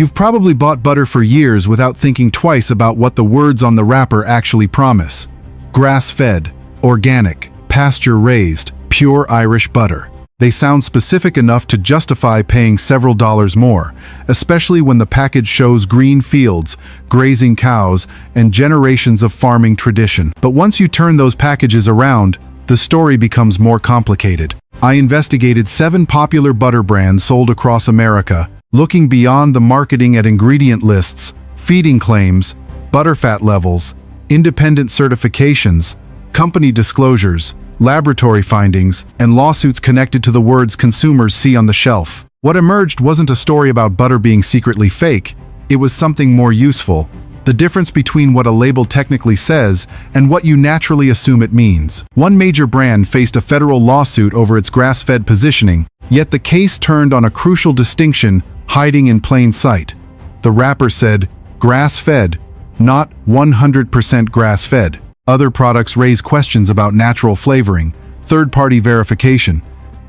You've probably bought butter for years without thinking twice about what the words on the wrapper actually promise. Grass-fed, organic, pasture-raised, pure Irish butter. They sound specific enough to justify paying several dollars more, especially when the package shows green fields, grazing cows, and generations of farming tradition. But once you turn those packages around, the story becomes more complicated. I investigated 7 popular butter brands sold across America, looking beyond the marketing at ingredient lists, feeding claims, butterfat levels, independent certifications, company disclosures, laboratory findings, and lawsuits connected to the words consumers see on the shelf. What emerged wasn't a story about butter being secretly fake, it was something more useful: the difference between what a label technically says and what you naturally assume it means. One major brand faced a federal lawsuit over its grass-fed positioning, yet the case turned on a crucial distinction hiding in plain sight. The wrapper said, grass-fed, not 100% grass-fed. Other products raise questions about natural flavoring, third-party verification,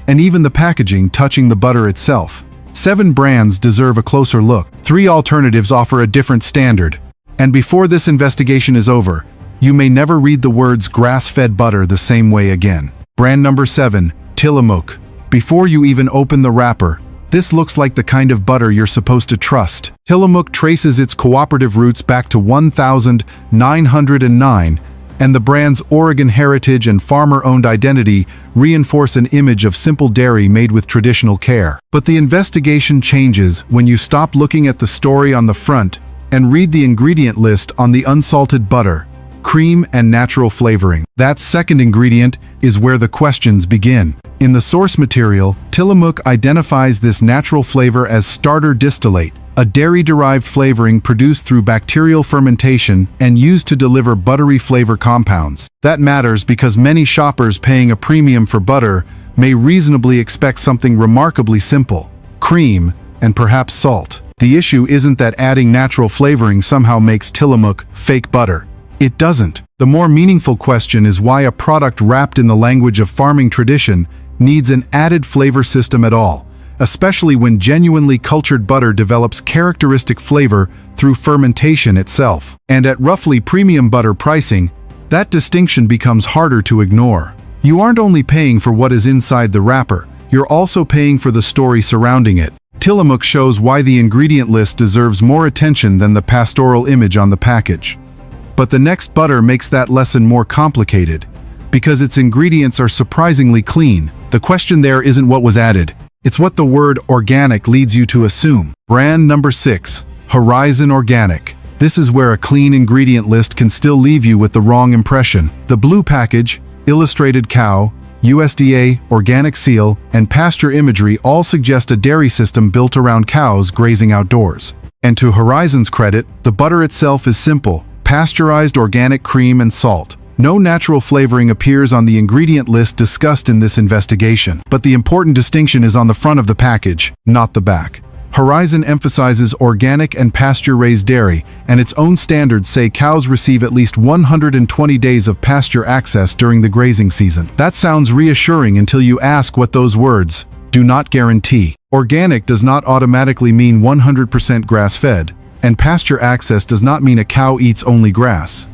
and even the packaging touching the butter itself. 7 brands deserve a closer look. 3 alternatives offer a different standard. And before this investigation is over, you may never read the words grass-fed butter the same way again. Brand number 7, Tillamook. Before you even open the wrapper, this looks like the kind of butter you're supposed to trust. Tillamook traces its cooperative roots back to 1909, and the brand's Oregon heritage and farmer-owned identity reinforce an image of simple dairy made with traditional care. But the investigation changes when you stop looking at the story on the front and read the ingredient list on the unsalted butter, cream, and natural flavoring. That second ingredient is where the questions begin. In the source material, Tillamook identifies this natural flavor as starter distillate, a dairy-derived flavoring produced through bacterial fermentation and used to deliver buttery flavor compounds. That matters because many shoppers paying a premium for butter may reasonably expect something remarkably simple: cream and perhaps salt. The issue isn't that adding natural flavoring somehow makes Tillamook fake butter. It doesn't. The more meaningful question is why a product wrapped in the language of farming tradition needs an added flavor system at all, especially when genuinely cultured butter develops characteristic flavor through fermentation itself. And at roughly premium butter pricing, that distinction becomes harder to ignore. You aren't only paying for what is inside the wrapper, you're also paying for the story surrounding it. Tillamook shows why the ingredient list deserves more attention than the pastoral image on the package. But the next butter makes that lesson more complicated, because its ingredients are surprisingly clean. The question there isn't what was added, it's what the word organic leads you to assume. Brand number 6, Horizon Organic. This is where a clean ingredient list can still leave you with the wrong impression. The blue package, illustrated cow, USDA, organic seal, and pasture imagery all suggest a dairy system built around cows grazing outdoors. And to Horizon's credit, the butter itself is simple: pasteurized organic cream and salt. No natural flavoring appears on the ingredient list discussed in this investigation. But the important distinction is on the front of the package, not the back. Horizon emphasizes organic and pasture-raised dairy, and its own standards say cows receive at least 120 days of pasture access during the grazing season. That sounds reassuring until you ask what those words do not guarantee. Organic does not automatically mean 100% grass-fed, and pasture access does not mean a cow eats only grass.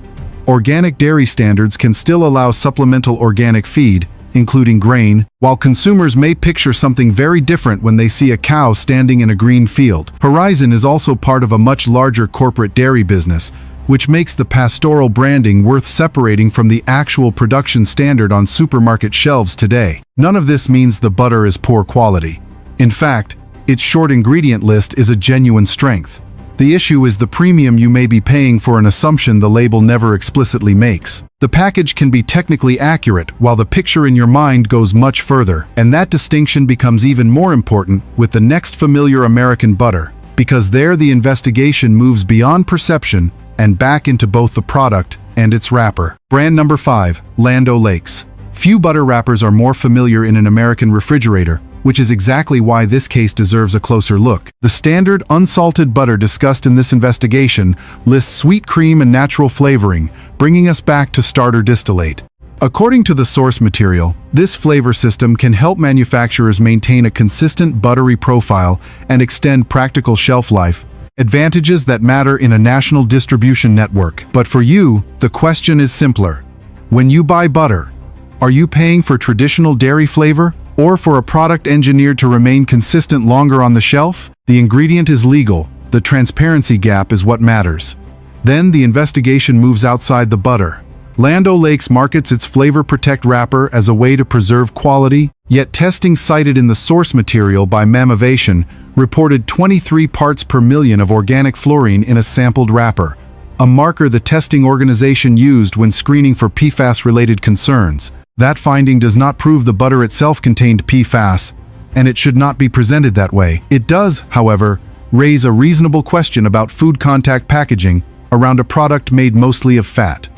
Organic dairy standards can still allow supplemental organic feed, including grain, while consumers may picture something very different when they see a cow standing in a green field. Horizon is also part of a much larger corporate dairy business, which makes the pastoral branding worth separating from the actual production standard on supermarket shelves today. None of this means the butter is poor quality. In fact, its short ingredient list is a genuine strength. The issue is the premium you may be paying for an assumption the label never explicitly makes. The package can be technically accurate, while the picture in your mind goes much further. And that distinction becomes even more important with the next familiar American butter, because there the investigation moves beyond perception and back into both the product and its wrapper. Brand number 5, Land O'Lakes. Few butter wrappers are more familiar in an American refrigerator, which is exactly why this case deserves a closer look. The standard unsalted butter discussed in this investigation lists sweet cream and natural flavoring, bringing us back to starter distillate. According to the source material, this flavor system can help manufacturers maintain a consistent buttery profile and extend practical shelf life, advantages that matter in a national distribution network. But for you, the question is simpler. When you buy butter, are you paying for traditional dairy flavor or for a product engineered to remain consistent longer on the shelf? The ingredient is legal. The transparency gap is what matters. Then the investigation moves outside the butter. Land O'Lakes markets its Flavor Protect wrapper as a way to preserve quality, yet testing cited in the source material by Mammovation reported 23 parts per million of organic fluorine in a sampled wrapper, a marker the testing organization used when screening for PFAS-related concerns. That finding does not prove the butter itself contained PFAS, and it should not be presented that way. It does, however, raise a reasonable question about food contact packaging around a product made mostly of fat.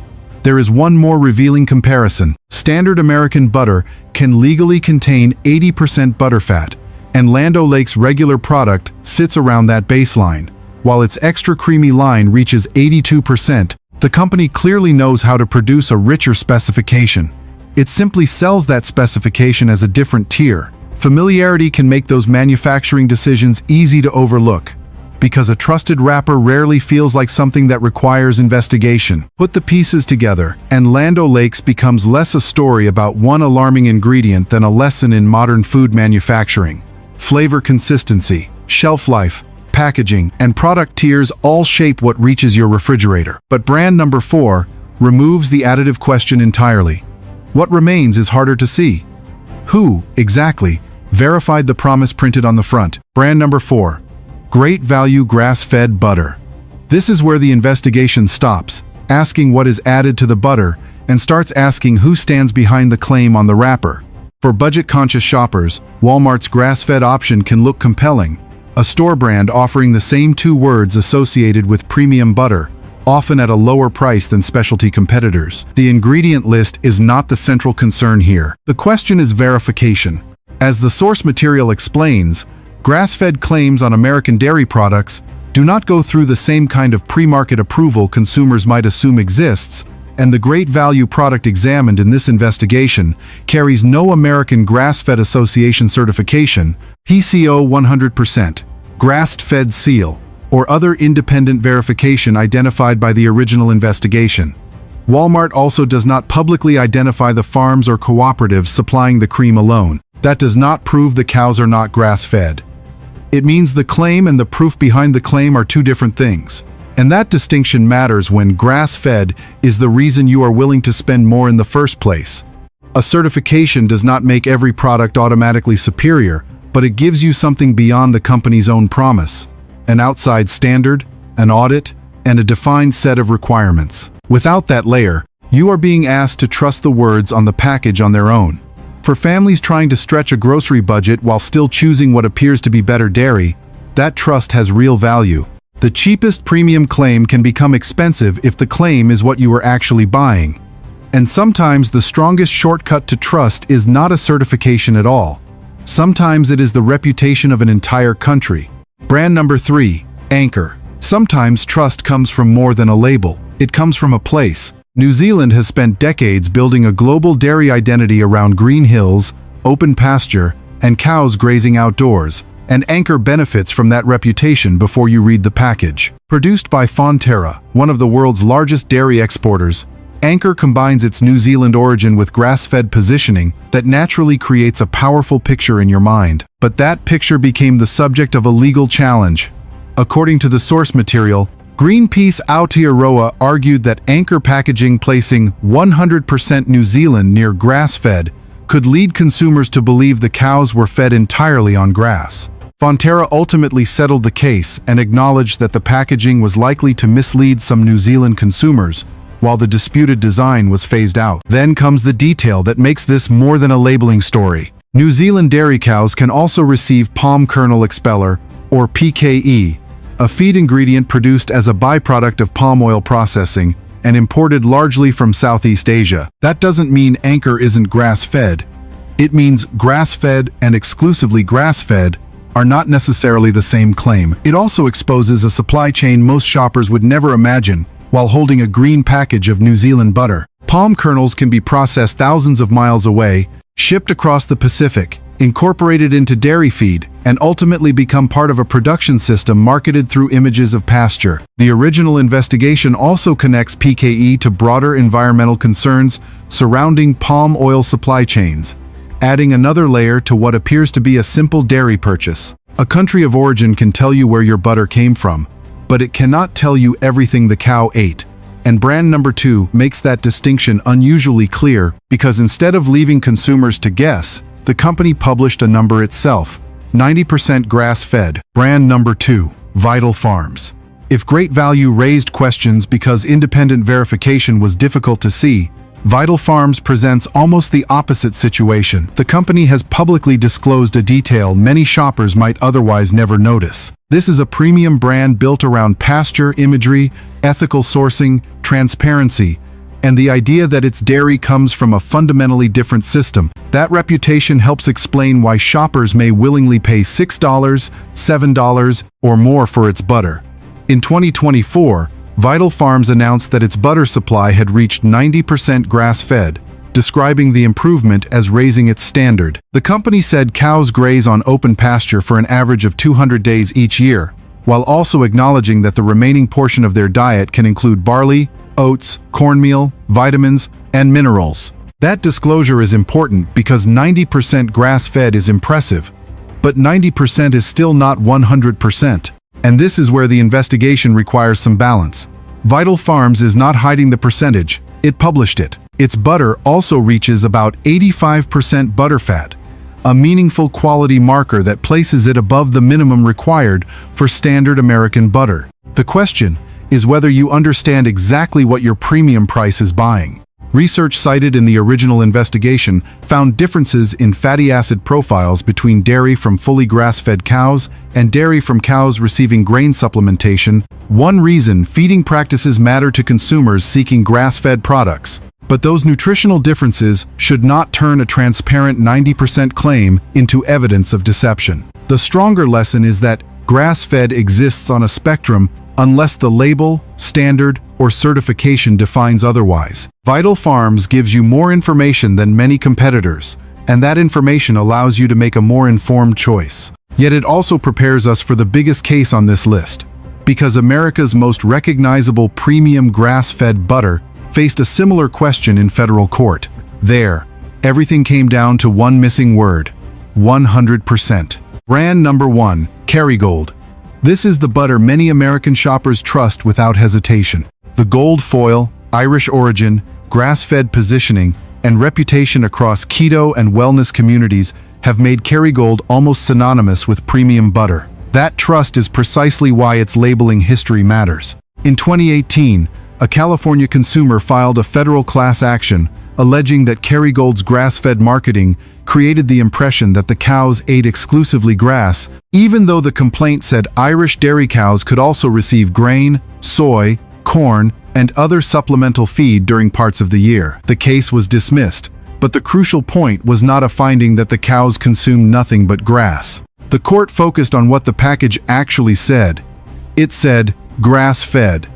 There is one more revealing comparison. Standard American butter can legally contain 80% butterfat, and Land O'Lakes' regular product sits around that baseline. While its extra creamy line reaches 82%, the company clearly knows how to produce a richer specification. It simply sells that specification as a different tier. Familiarity can make those manufacturing decisions easy to overlook, because a trusted wrapper rarely feels like something that requires investigation. Put the pieces together, and Land O'Lakes becomes less a story about one alarming ingredient than a lesson in modern food manufacturing. Flavor consistency, shelf life, packaging, and product tiers all shape what reaches your refrigerator. But brand number 4 removes the additive question entirely. What remains is harder to see. Who, exactly, verified the promise printed on the front? Brand number 4. Great value grass-fed butter. This is where the investigation stops, asking what is added to the butter, and starts asking who stands behind the claim on the wrapper. For budget-conscious shoppers, Walmart's grass-fed option can look compelling, a store brand offering the same 2 words associated with premium butter, often at a lower price than specialty competitors. The ingredient list is not the central concern here. The question is verification. As the source material explains, grass-fed claims on American dairy products do not go through the same kind of pre-market approval consumers might assume exists, and the Great Value product examined in this investigation carries no American Grass-Fed Association certification, PCO 100%, grass-fed seal, or other independent verification identified by the original investigation. Walmart also does not publicly identify the farms or cooperatives supplying the cream alone. That does not prove the cows are not grass-fed. It means the claim and the proof behind the claim are 2 different things. And that distinction matters when grass-fed is the reason you are willing to spend more in the first place. A certification does not make every product automatically superior, but it gives you something beyond the company's own promise. An outside standard, an audit, and a defined set of requirements. Without that layer, you are being asked to trust the words on the package on their own. For families trying to stretch a grocery budget while still choosing what appears to be better dairy, that trust has real value. The cheapest premium claim can become expensive if the claim is what you are actually buying. And sometimes the strongest shortcut to trust is not a certification at all. Sometimes it is the reputation of an entire country. Brand number 3, Anchor. Sometimes trust comes from more than a label. It comes from a place. New Zealand has spent decades building a global dairy identity around green hills, open pasture, and cows grazing outdoors, and Anchor benefits from that reputation before you read the package. Produced by Fonterra, one of the world's largest dairy exporters, Anchor combines its New Zealand origin with grass-fed positioning that naturally creates a powerful picture in your mind. But that picture became the subject of a legal challenge. According to the source material, Greenpeace Aotearoa argued that Anchor packaging placing 100% New Zealand near grass-fed could lead consumers to believe the cows were fed entirely on grass. Fonterra ultimately settled the case and acknowledged that the packaging was likely to mislead some New Zealand consumers, while the disputed design was phased out. Then comes the detail that makes this more than a labeling story. New Zealand dairy cows can also receive palm kernel expeller, or PKE, a feed ingredient produced as a byproduct of palm oil processing and imported largely from Southeast Asia. That doesn't mean Anchor isn't grass-fed. It means grass-fed and exclusively grass-fed are not necessarily the same claim. It also exposes a supply chain most shoppers would never imagine while holding a green package of New Zealand butter. Palm kernels can be processed thousands of miles away, shipped across the Pacific, incorporated into dairy feed, and ultimately become part of a production system marketed through images of pasture. The original investigation also connects PKE to broader environmental concerns surrounding palm oil supply chains, adding another layer to what appears to be a simple dairy purchase. A country of origin can tell you where your butter came from, but it cannot tell you everything the cow ate. And brand number 2 makes that distinction unusually clear because instead of leaving consumers to guess, the company published a number itself: 90% grass-fed. Brand number 2, Vital Farms. If Great Value raised questions because independent verification was difficult to see, Vital Farms presents almost the opposite situation. The company has publicly disclosed a detail many shoppers might otherwise never notice. This is a premium brand built around pasture imagery, ethical sourcing, transparency, and the idea that its dairy comes from a fundamentally different system. That reputation helps explain why shoppers may willingly pay $6, $7, or more for its butter. In 2024, Vital Farms announced that its butter supply had reached 90% grass-fed, describing the improvement as raising its standard. The company said cows graze on open pasture for an average of 200 days each year, while also acknowledging that the remaining portion of their diet can include barley, oats, cornmeal, vitamins, and minerals. That disclosure is important because 90% grass-fed is impressive, but 90% is still not 100%. And this is where the investigation requires some balance. Vital Farms is not hiding the percentage, it published it. Its butter also reaches about 85% butterfat, a meaningful quality marker that places it above the minimum required for standard American butter. The question is whether you understand exactly what your premium price is buying. Research cited in the original investigation found differences in fatty acid profiles between dairy from fully grass-fed cows and dairy from cows receiving grain supplementation. One reason feeding practices matter to consumers seeking grass-fed products. But those nutritional differences should not turn a transparent 90% claim into evidence of deception. The stronger lesson is that grass-fed exists on a spectrum unless the label, standard, or certification defines otherwise. Vital Farms gives you more information than many competitors, and that information allows you to make a more informed choice. Yet it also prepares us for the biggest case on this list, because America's most recognizable premium grass-fed butter faced a similar question in federal court. There, everything came down to one missing word: 100%. Brand number 1, Kerrygold. This is the butter many American shoppers trust without hesitation. The gold foil, Irish origin, grass-fed positioning, and reputation across keto and wellness communities have made Kerrygold almost synonymous with premium butter. That trust is precisely why its labeling history matters. In 2018, a California consumer filed a federal class action alleging that Kerrygold's grass-fed marketing created the impression that the cows ate exclusively grass, even though the complaint said Irish dairy cows could also receive grain, soy, corn, and other supplemental feed during parts of the year. The case was dismissed, but the crucial point was not a finding that the cows consumed nothing but grass. The court focused on what the package actually said. It said grass-fed.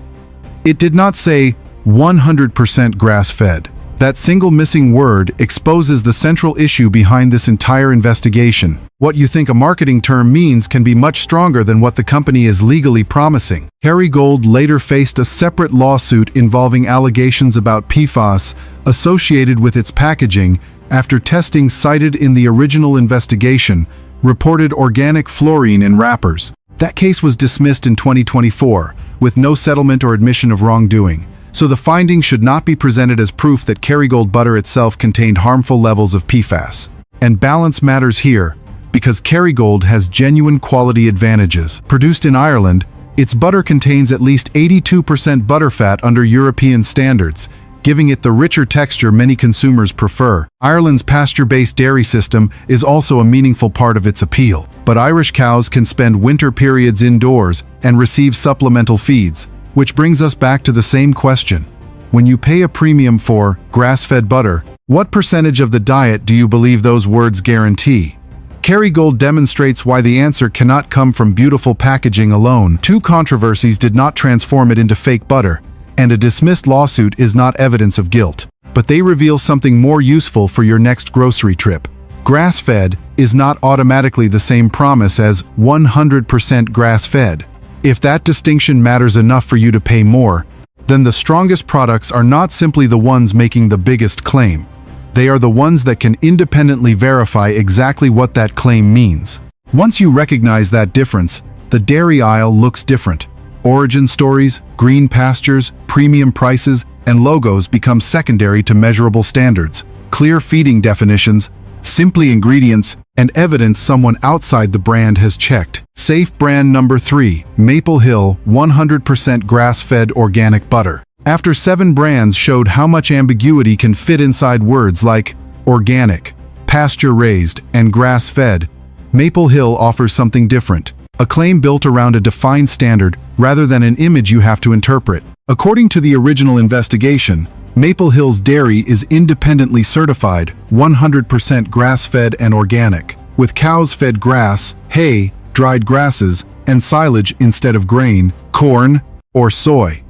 It did not say 100% grass-fed. That single missing word exposes the central issue behind this entire investigation. What you think a marketing term means can be much stronger than what the company is legally promising. Kerrygold later faced a separate lawsuit involving allegations about PFAS associated with its packaging after testing cited in the original investigation reported organic fluorine in wrappers. That case was dismissed in 2024, with no settlement or admission of wrongdoing. So the findings should not be presented as proof that Kerrygold butter itself contained harmful levels of PFAS. And balance matters here, because Kerrygold has genuine quality advantages. Produced in Ireland, its butter contains at least 82% butterfat under European standards, giving it the richer texture many consumers prefer. Ireland's pasture-based dairy system is also a meaningful part of its appeal. But Irish cows can spend winter periods indoors and receive supplemental feeds, which brings us back to the same question. When you pay a premium for grass-fed butter, what percentage of the diet do you believe those words guarantee? Kerrygold demonstrates why the answer cannot come from beautiful packaging alone. Two controversies did not transform it into fake butter, and a dismissed lawsuit is not evidence of guilt. But they reveal something more useful for your next grocery trip. Grass-fed is not automatically the same promise as 100% grass-fed. If that distinction matters enough for you to pay more, then the strongest products are not simply the ones making the biggest claim. They are the ones that can independently verify exactly what that claim means. Once you recognize that difference, the dairy aisle looks different. Origin stories, green pastures, premium prices, and logos become secondary to measurable standards. Clear feeding definitions, simply ingredients, and evidence someone outside the brand has checked. Safe brand number 3, Maple Hill 100% grass-fed organic butter. After 7 brands showed how much ambiguity can fit inside words like organic, pasture-raised, and grass-fed, Maple Hill offers something different. A claim built around a defined standard rather than an image you have to interpret. According to the original investigation, Maple Hill's dairy is independently certified 100% grass-fed and organic, with cows fed grass, hay, dried grasses, and silage instead of grain, corn, or soy.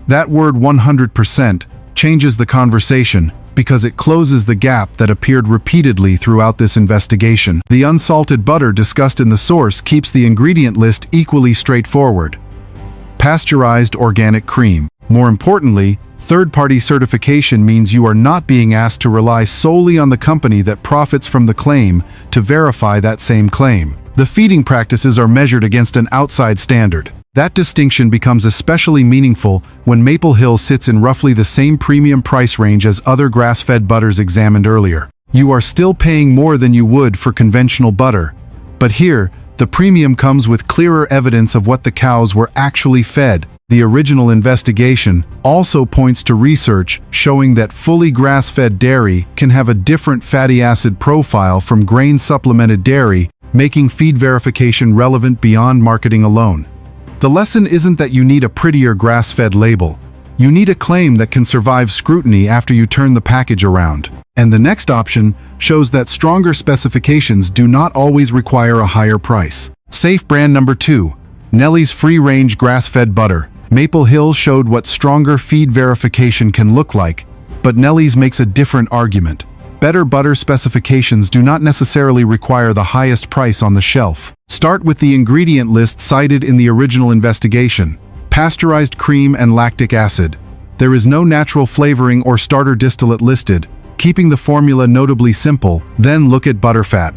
That word 100% changes the conversation because it closes the gap that appeared repeatedly throughout this investigation. The unsalted butter discussed in the source keeps the ingredient list equally straightforward. Pasteurized organic cream. More importantly, third-party certification means you are not being asked to rely solely on the company that profits from the claim to verify that same claim. The feeding practices are measured against an outside standard. That distinction becomes especially meaningful when Maple Hill sits in roughly the same premium price range as other grass-fed butters examined earlier. You are still paying more than you would for conventional butter, but here, the premium comes with clearer evidence of what the cows were actually fed. The original investigation also points to research showing that fully grass-fed dairy can have a different fatty acid profile from grain-supplemented dairy, making feed verification relevant beyond marketing alone. The lesson isn't that you need a prettier grass-fed label. You need a claim that can survive scrutiny after you turn the package around. And the next option shows that stronger specifications do not always require a higher price. Safe brand number 2, Nellie's free-range grass-fed butter. Maple Hill showed what stronger feed verification can look like, but Nellie's makes a different argument. Better butter specifications do not necessarily require the highest price on the shelf. Start with the ingredient list cited in the original investigation: pasteurized cream and lactic acid. There is no natural flavoring or starter distillate listed, keeping the formula notably simple. Then look at butterfat.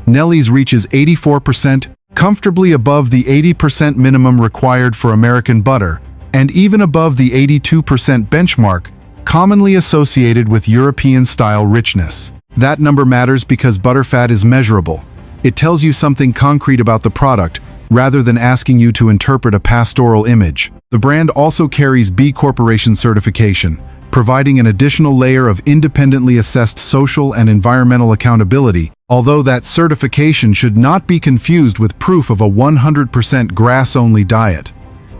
Nellie's reaches 84%, comfortably above the 80% minimum required for American butter, and even above the 82% benchmark, commonly associated with European-style richness. That number matters because butterfat is measurable. It tells you something concrete about the product, rather than asking you to interpret a pastoral image. The brand also carries B Corporation certification, providing an additional layer of independently assessed social and environmental accountability, although that certification should not be confused with proof of a 100% grass-only diet.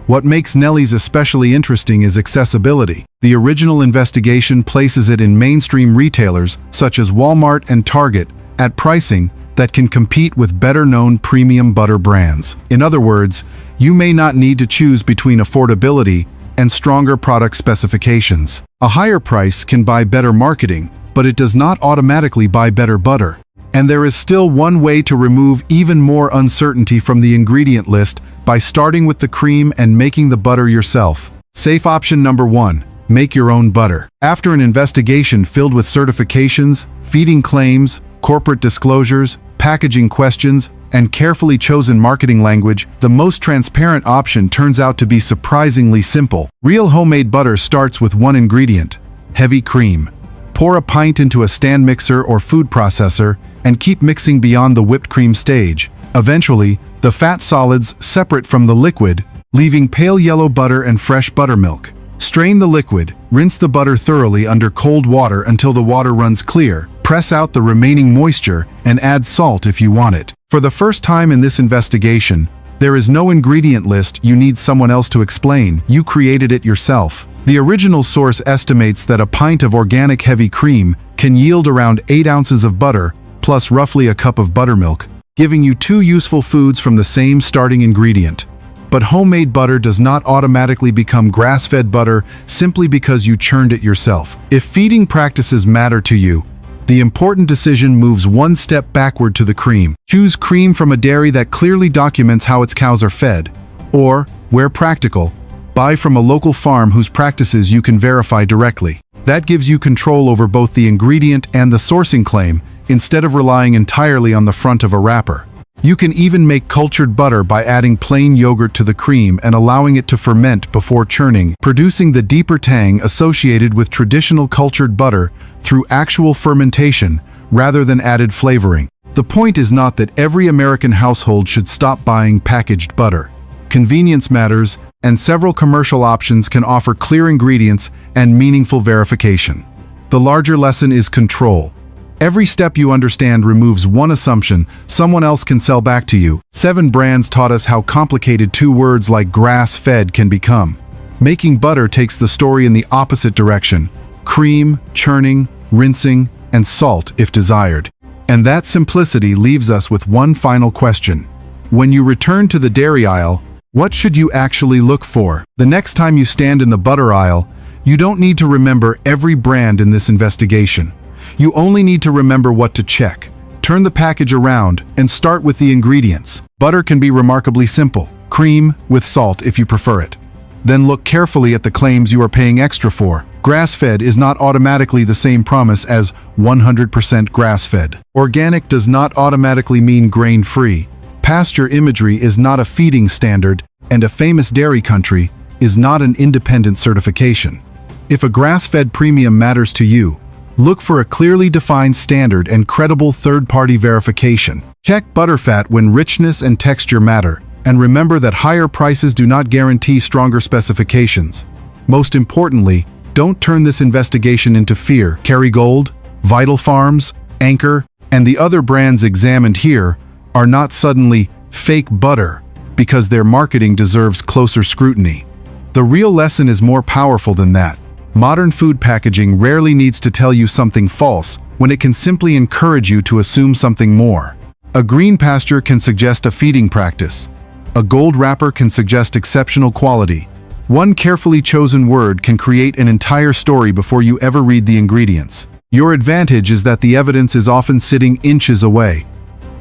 What makes Nellie's especially interesting is accessibility. The original investigation places it in mainstream retailers, such as Walmart and Target, at pricing that can compete with better-known premium butter brands. In other words, you may not need to choose between affordability and stronger product specifications. A higher price can buy better marketing, but it does not automatically buy better butter. And there is still one way to remove even more uncertainty from the ingredient list by starting with the cream and making the butter yourself. Safe option number 1. Make your own butter. After an investigation filled with certifications, feeding claims, corporate disclosures, packaging questions, and carefully chosen marketing language, the most transparent option turns out to be surprisingly simple. Real homemade butter starts with one ingredient: heavy cream. Pour a pint into a stand mixer or food processor and keep mixing beyond the whipped cream stage. Eventually, the fat solids separate from the liquid, leaving pale yellow butter and fresh buttermilk. Strain the liquid, rinse the butter thoroughly under cold water until the water runs clear, press out the remaining moisture, and add salt if you want it. For the first time in this investigation, there is no ingredient list you need someone else to explain. You created it yourself. The original source estimates that a pint of organic heavy cream can yield around 8 ounces of butter, plus roughly a cup of buttermilk, giving you 2 useful foods from the same starting ingredient. But homemade butter does not automatically become grass-fed butter simply because you churned it yourself. If feeding practices matter to you, The important decision moves one step backward to the cream. Choose cream from a dairy that clearly documents how its cows are fed. Or, where practical, buy from a local farm whose practices you can verify directly. That gives you control over both the ingredient and the sourcing claim, instead of relying entirely on the front of a wrapper. You can even make cultured butter by adding plain yogurt to the cream and allowing it to ferment before churning, producing the deeper tang associated with traditional cultured butter through actual fermentation rather than added flavoring. The point is not that every American household should stop buying packaged butter. Convenience matters, and several commercial options can offer clear ingredients and meaningful verification. The larger lesson is control. Every step you understand removes one assumption someone else can sell back to you. 7 brands taught us how complicated 2 words like grass-fed can become. Making butter takes the story in the opposite direction: cream, churning, rinsing, and salt if desired. And that simplicity leaves us with one final question. When you return to the dairy aisle, what should you actually look for? The next time you stand in the butter aisle, you don't need to remember every brand in this investigation. You only need to remember what to check. Turn the package around and start with the ingredients. Butter can be remarkably simple. Cream with salt if you prefer it. Then look carefully at the claims you are paying extra for. Grass-fed is not automatically the same promise as 100% grass-fed. Organic does not automatically mean grain-free. Pasture imagery is not a feeding standard, and a famous dairy country is not an independent certification. If a grass-fed premium matters to you, look for a clearly defined standard and credible third-party verification. Check butterfat when richness and texture matter, and remember that higher prices do not guarantee stronger specifications. Most importantly, don't turn this investigation into fear. Kerrygold, Vital Farms, Anchor, and the other brands examined here are not suddenly fake butter because their marketing deserves closer scrutiny. The real lesson is more powerful than that. Modern food packaging rarely needs to tell you something false when it can simply encourage you to assume something more. A green pasture can suggest a feeding practice. A gold wrapper can suggest exceptional quality. One carefully chosen word can create an entire story before you ever read the ingredients. Your advantage is that the evidence is often sitting inches away.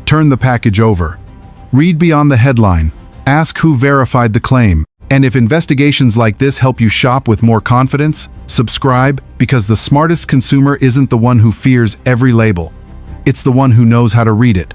Turn the package over. Read beyond the headline. Ask who verified the claim. And if investigations like this help you shop with more confidence, subscribe, because the smartest consumer isn't the one who fears every label. It's the one who knows how to read it.